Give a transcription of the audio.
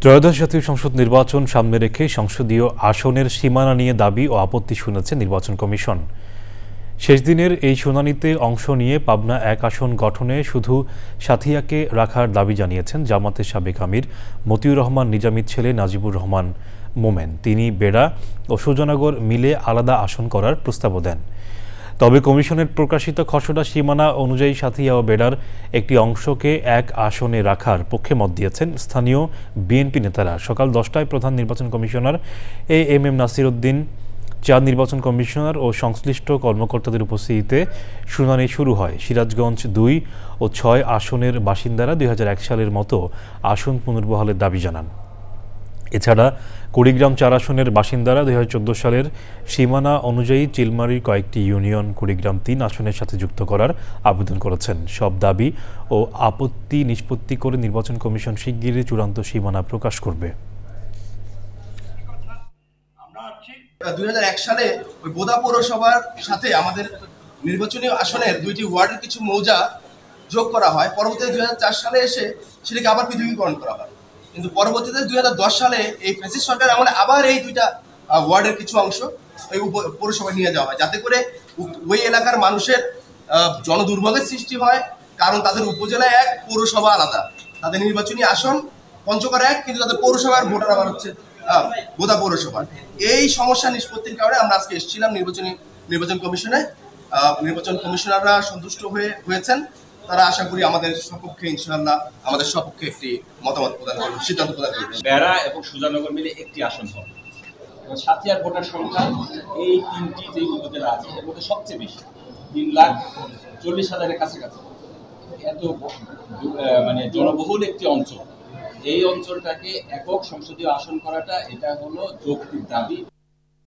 ত্রয়োদশ জাতীয় সংসদ নির্বাচন সামনে রেখে সংসদীয় আসনের সীমানা নিয়ে দাবি ও আপত্তি শুনেছে নির্বাচন কমিশন। শেষ দিনের এই শুনানিতে অংশ নিয়ে পাবনা এক আসন গঠনে শুধু সাথিয়াকে রাখার দাবি জানিয়েছেন জামাতের সাবেক আমির মতিউর রহমান নিজামীর ছেলে নাজিবুর রহমান মোমেন। তিনি বেড়া ও সুজানগর মিলে আলাদা আসন করার প্রস্তাবও দেন। তবে কমিশনের প্রকাশিত খসড়া সীমানা অনুযায়ী সাথিয়া ও বেড়ার একটি অংশকে এক আসনে রাখার পক্ষে মত দিয়েছেন স্থানীয় বিএনপি নেতারা। সকাল 10টায় প্রধান নির্বাচন কমিশনার এএমএম নাসির উদ্দিন, চার নির্বাচন কমিশনার ও সংশ্লিষ্ট কর্মকর্তাদের উপস্থিতিতে শুনানি শুরু হয়। সিরাজগঞ্জ 2 ও 6 আসনের বাসিন্দারা 2001 সালের মতো আসন পুনর্বহালের দাবি জানান। এছাড়া কুড়িগ্রাম 4 আসনের বাসিন্দারা 2014 সালের সীমানা অনুযায়ী চিলমারির কয়েকটি ইউনিয়ন কুড়িগ্রাম 3 আসনের সাথে যুক্ত করার আবেদন করেছেন। সব দাবি ও আপত্তি নিষ্পত্তি করে নির্বাচন কমিশন শিগগিরই চূড়ান্ত সীমানা প্রকাশ করবে। 2001 সালে ওই বোদা পৌরসভার সাথে আমাদের নির্বাচনী আসনের 2টি ওয়ার্ডের কিছু মৌজা যোগ করা হয়। পরবর্তীতে 2004 সালে এসে সেটাকে আবার পৃথকীকরণ করা হয়। কিন্তু পরবর্তীতে 2010 সালে এই ফ্যাসিস্ট সরকার আমলে আবার এই 2টা ওয়ার্ডের কিছু অংশ ওই পৌরসভায় নিয়ে যাওয়া হয়, যাতে করে ওই এলাকার মানুষের জনদুর্ভোগের সৃষ্টি হয়। কারণ তাদের উপজেলায় এক, পৌরসভা আলাদা, তাদের নির্বাচনী আসন পঞ্চগড় এক, কিন্তু তাদের পৌরসভার ভোটার আবার হচ্ছে বোদা পৌরসভা। এই সমস্যা নিষ্পত্তির কারণে আমরা আজকে এসেছিলাম নির্বাচন কমিশনে। নির্বাচন কমিশনাররা সন্তুষ্ট হয়েছেন। তারা আশা করি আমাদের সপক্ষে ইনশাআল্লাহ আমাদের সপক্ষে একটি মতামত প্রদান করবে, সিদ্ধান্ত প্রদান করবে। বেড়া এবং সুজানগর মিলে একটি আসন হবে। সাথিয়ার ভোটার সংখ্যা এই 3টি যে উপজেলা আছে এর মধ্যে সবচেয়ে বেশি, 3,40,000-এর কাছাকাছি। এত মানে জনবহুল একটি অঞ্চল, এই অঞ্চলটাকে একক সংসদীয় আসন করাটা এটা হলো যৌক্তিক দাবি।